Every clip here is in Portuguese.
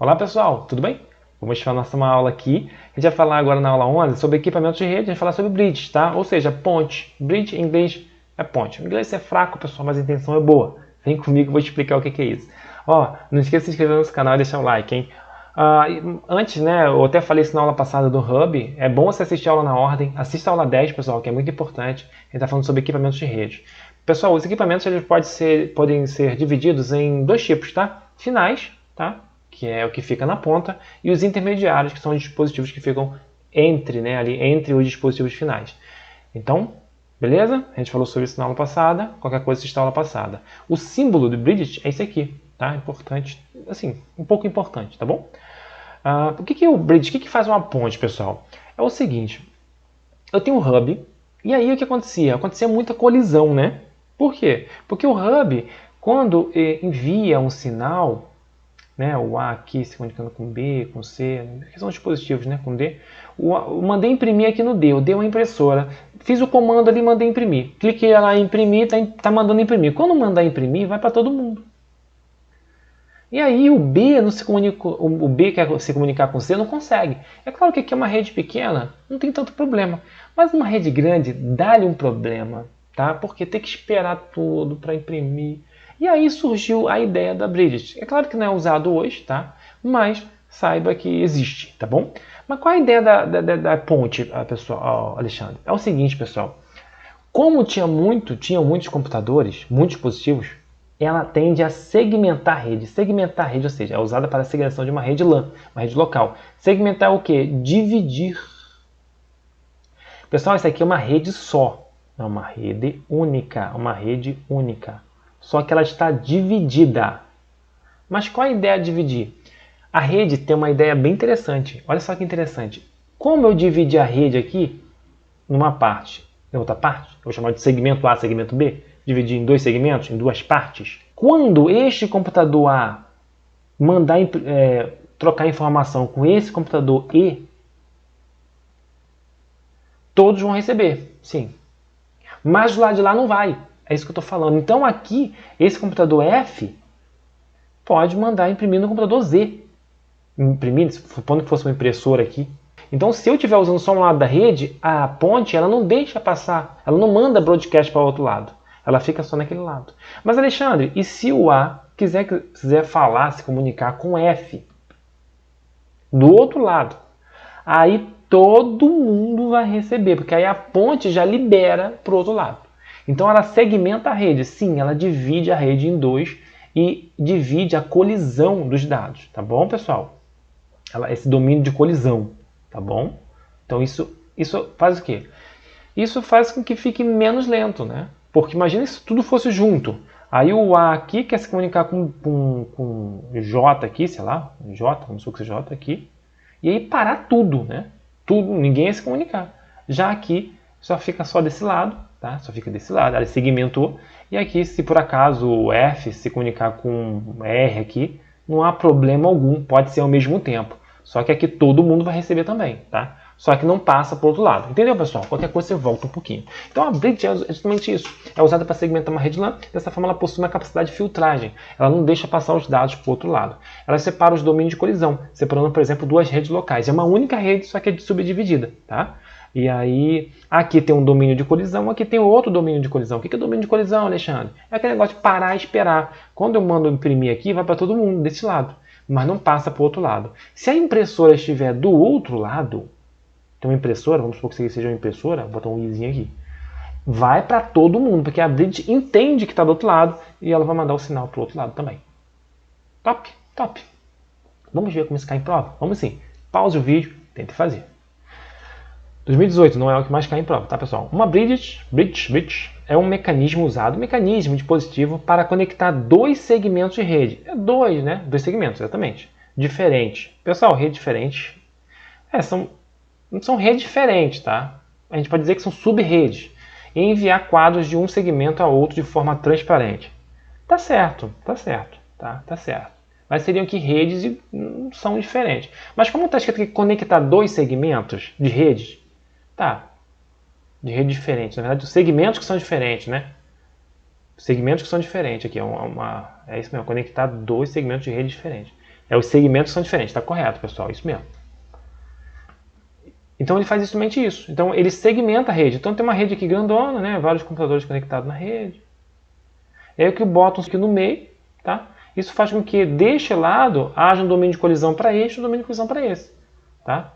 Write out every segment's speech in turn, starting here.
Olá pessoal, tudo bem? Vamos falar nossa aula aqui. A gente vai falar agora na aula 11 sobre equipamentos de rede, a gente vai falar sobre bridge, tá? Ou seja, ponte. Bridge em inglês é ponte. O inglês é fraco, pessoal, mas a intenção é boa. Vem comigo, eu vou te explicar o que é isso. Ó, não esqueça de se inscrever no nosso canal e deixar o like, hein? Antes, né, eu até falei isso na aula passada do Hub, é bom você assistir a aula na ordem. Assista a aula 10, pessoal, que é muito importante. A gente está falando sobre equipamentos de rede. Pessoal, os equipamentos eles podem ser divididos em dois tipos, tá? Finais, tá? Que é o que fica na ponta, e os intermediários, que são os dispositivos que ficam entre, né, ali entre os dispositivos finais. Então, beleza? A gente falou sobre isso na aula passada, qualquer coisa assista a aula passada. O símbolo do Bridge é esse aqui, tá? Importante, assim, um pouco importante, tá bom? O que é o Bridge? O que faz uma ponte, pessoal? É o seguinte, eu tenho um hub, e aí o que acontecia? Acontecia muita colisão, né? Por quê? Porque o hub, quando envia um sinal, né, o A aqui se comunicando com B, com C, que são os dispositivos, né, com D. Eu mandei imprimir aqui no D, o D é uma impressora. Fiz o comando ali, mandei imprimir. Cliquei lá em imprimir, tá mandando imprimir. Quando mandar imprimir, vai para todo mundo. E aí o B não se comunica, o B quer se comunicar com o C, não consegue. É claro que aqui é uma rede pequena, não tem tanto problema. Mas uma rede grande dá-lhe um problema, tá? Porque tem que esperar tudo para imprimir. E aí surgiu a ideia da Bridge. É claro que não é usado hoje, tá? Mas saiba que existe, tá bom? Mas qual é a ideia da ponte, pessoal, Alexandre? É o seguinte, pessoal. Como tinham muitos computadores, muitos dispositivos, ela tende a segmentar a rede. Segmentar a rede, ou seja, é usada para a segregação de uma rede LAN, uma rede local. Segmentar é o quê? Dividir. Pessoal, isso aqui é uma rede só. É uma rede única. Uma rede única. Só que ela está dividida. Mas qual a ideia de dividir? A rede tem uma ideia bem interessante. Olha só que interessante. Como eu dividi a rede aqui, numa parte e outra parte, eu vou chamar de segmento A, segmento B, dividir em dois segmentos, em duas partes. Quando este computador A mandar trocar informação com esse computador E, todos vão receber, sim. Mas do lado de lá não vai. É isso que eu estou falando. Então aqui, esse computador F pode mandar imprimir no computador Z. Imprimir, supondo que fosse uma impressora aqui. Então, se eu estiver usando só um lado da rede, a ponte ela não deixa passar, ela não manda broadcast para o outro lado. Ela fica só naquele lado. Mas, Alexandre, e se o A quiser falar, se comunicar com o F do outro lado? Aí todo mundo vai receber, porque aí a ponte já libera para o outro lado. Então, ela segmenta a rede. Sim, ela divide a rede em dois e divide a colisão dos dados. Tá bom, pessoal? Esse domínio de colisão. Tá bom? Então isso faz o quê? Isso faz com que fique menos lento, né? Porque imagina se tudo fosse junto. Aí o A aqui quer se comunicar com J aqui, sei lá, J, como se fosse J aqui, e aí parar tudo, né? Tudo, ninguém ia se comunicar. Já aqui só fica só desse lado, tá? Só fica desse lado, ele segmentou. E aqui, se por acaso o F se comunicar com R aqui, não há problema algum, pode ser ao mesmo tempo. Só que aqui todo mundo vai receber também, tá? Só que não passa para o outro lado. Entendeu, pessoal? Qualquer coisa você volta um pouquinho. Então a bridge é justamente isso. É usada para segmentar uma rede LAN. Dessa forma ela possui uma capacidade de filtragem. Ela não deixa passar os dados para o outro lado. Ela separa os domínios de colisão, separando, por exemplo, duas redes locais. É uma única rede, só que é subdividida, tá? E aí, aqui tem um domínio de colisão, aqui tem outro domínio de colisão. O que é domínio de colisão, Alexandre? É aquele negócio de parar e esperar. Quando eu mando imprimir aqui, vai para todo mundo desse lado, mas não passa para o outro lado. Se a impressora estiver do outro lado, tem uma impressora, vamos supor que seja uma impressora, vou botar um izinho aqui, vai para todo mundo, porque a bridge entende que está do outro lado e ela vai mandar o sinal para o outro lado também. Top, top. Vamos ver como isso cai em prova? Vamos sim. Pause o vídeo, tente fazer. 2018 não é o que mais cai em prova, tá, pessoal? Uma bridge é um mecanismo usado, dispositivo para conectar dois segmentos de rede. É dois, né? Dois segmentos, exatamente. Diferentes. Pessoal, rede diferente. São redes diferentes, tá? A gente pode dizer que são sub-redes. E enviar quadros de um segmento a outro de forma transparente. Tá certo, tá certo, tá certo. Mas seriam que redes são diferentes. Mas como está escrito aqui conectar dois segmentos de redes, tá, de rede diferente. Na verdade, os segmentos que são diferentes, né? Segmentos que são diferentes aqui. É isso mesmo, conectar dois segmentos de rede diferentes. Os segmentos são diferentes, está correto, pessoal, isso mesmo. Então ele faz justamente isso. Então ele segmenta a rede. Então tem uma rede aqui grandona, né? Vários computadores conectados na rede. É o que botam aqui no meio, tá? Isso faz com que deste lado haja um domínio de colisão para este e um domínio de colisão para esse, tá?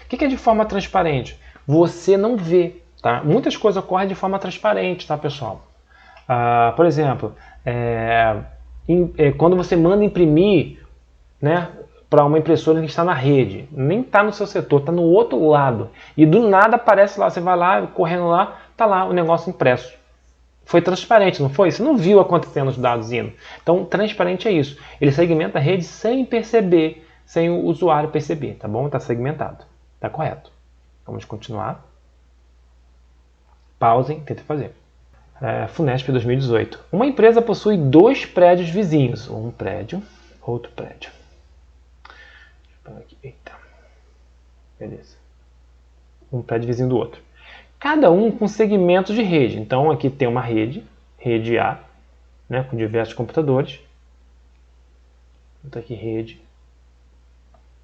O que é de forma transparente? Você não vê, tá? Muitas coisas ocorrem de forma transparente, tá, pessoal? Por exemplo, quando você manda imprimir, né, para uma impressora que está na rede, nem está no seu setor, está no outro lado, e do nada aparece lá, você vai lá, correndo lá, está lá o negócio impresso. Foi transparente, não foi? Você não viu acontecendo os dados indo. Então, transparente é isso. Ele segmenta a rede sem perceber, sem o usuário perceber, tá bom? Está segmentado. Está correto. Vamos continuar. Pausem, tentem fazer. Funesp 2018. Uma empresa possui 2 prédios vizinhos. Um prédio, outro prédio. Aqui. Eita. Beleza. Um prédio vizinho do outro. Cada um com segmentos de rede. Então aqui tem uma rede A, né, com diversos computadores. Outra aqui rede.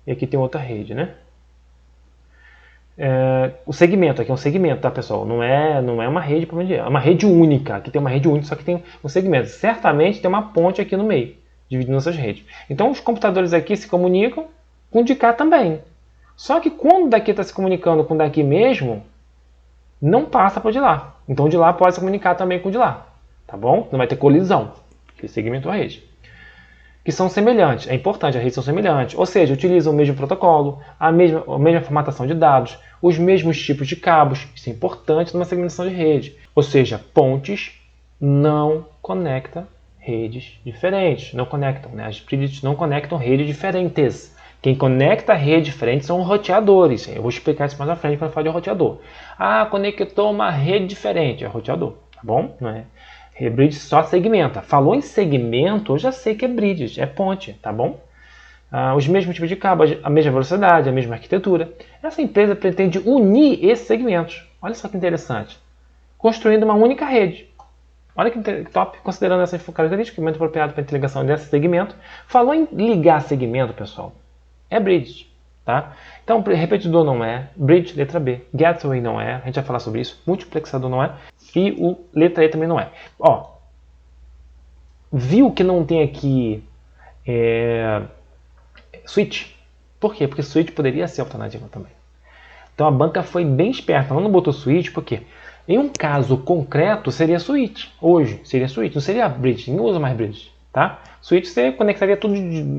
E aqui tem outra rede, né? O segmento aqui é um segmento, tá, pessoal? Não é uma rede, é uma rede única. Aqui tem uma rede única, só que tem um segmento. Certamente tem uma ponte aqui no meio, dividindo essas redes. Então os computadores aqui se comunicam com o de cá também. Só que quando o daqui está se comunicando com o daqui mesmo, não passa para o de lá. Então o de lá pode se comunicar também com o de lá. Tá bom? Não vai ter colisão. Ele segmentou a rede. Que são semelhantes. É importante, as redes são semelhantes. Ou seja, utilizam o mesmo protocolo, a mesma formatação de dados, os mesmos tipos de cabos. Isso é importante numa segmentação de rede. Ou seja, pontes não conectam redes diferentes. Não conectam, né? As bridges não conectam redes diferentes. Quem conecta a rede diferente são os roteadores. Eu vou explicar isso mais à frente para falar de roteador. Conectou uma rede diferente. É roteador, tá bom? Não é? Bridge só segmenta. Falou em segmento, eu já sei que é bridge, é ponte, tá bom? Os mesmos tipos de cabo, a mesma velocidade, a mesma arquitetura. Essa empresa pretende unir esses segmentos. Olha só que interessante. Construindo uma única rede. Olha que top, considerando essas características, muito apropriado para a interligação desse segmento. Falou em ligar segmento, pessoal. É bridge, tá? Então, repetidor não é, bridge, letra B, gateway não é, a gente vai falar sobre isso, multiplexador não é, e o letra E também não é. Viu que não tem aqui switch? Por quê? Porque switch poderia ser alternativa também. Então a banca foi bem esperta, ela não botou switch, porque em um caso concreto seria switch, hoje seria switch, não seria bridge, ninguém usa mais bridge. Tá? Switch você conectaria tudo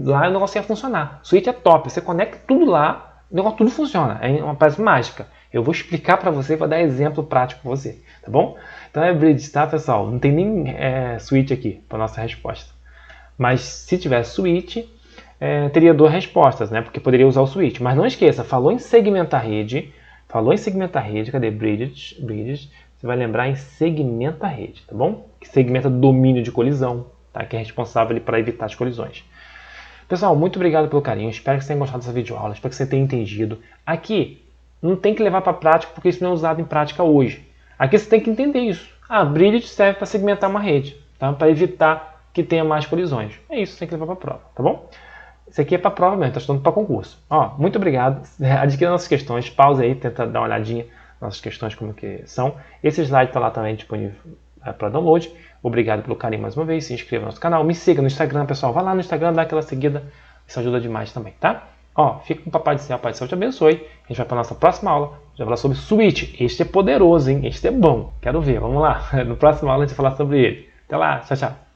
lá e o negócio ia funcionar. Switch é top, você conecta tudo lá, o negócio tudo funciona. É uma peça mágica. Eu vou explicar para você, vou dar exemplo prático para você, tá bom? Então é bridge, tá, pessoal? Não tem nem switch aqui para nossa resposta. Mas se tivesse switch, teria 2 respostas, né? Porque poderia usar o switch. Mas não esqueça, falou em segmentar rede, cadê bridge? Você vai lembrar em segmentar rede, tá bom? Que segmenta domínio de colisão. Tá, que é responsável para evitar as colisões. Pessoal, muito obrigado pelo carinho. Espero que vocês tenham gostado dessa videoaula. Espero que você tenha entendido. Aqui, não tem que levar para a prática, porque isso não é usado em prática hoje. Aqui você tem que entender isso. Bridge serve para segmentar uma rede, tá? Para evitar que tenha mais colisões. É isso, você tem que levar para a prova, tá bom? Isso aqui é para a prova mesmo, está estudando para concurso. Muito obrigado. Adquira nossas questões, pausa aí, tenta dar uma olhadinha nas nossas questões como que são. Esse slide está lá também disponível para download. Obrigado pelo carinho mais uma vez, se inscreva no nosso canal, me siga no Instagram, pessoal, vai lá no Instagram, dá aquela seguida, isso ajuda demais também, tá? Fica com o Papai do Céu, Pai do Céu te abençoe, a gente vai para a nossa próxima aula, já vai falar sobre switch, este é poderoso, hein? Este é bom, quero ver, vamos lá, no próximo aula a gente vai falar sobre ele. Até lá, tchau, tchau.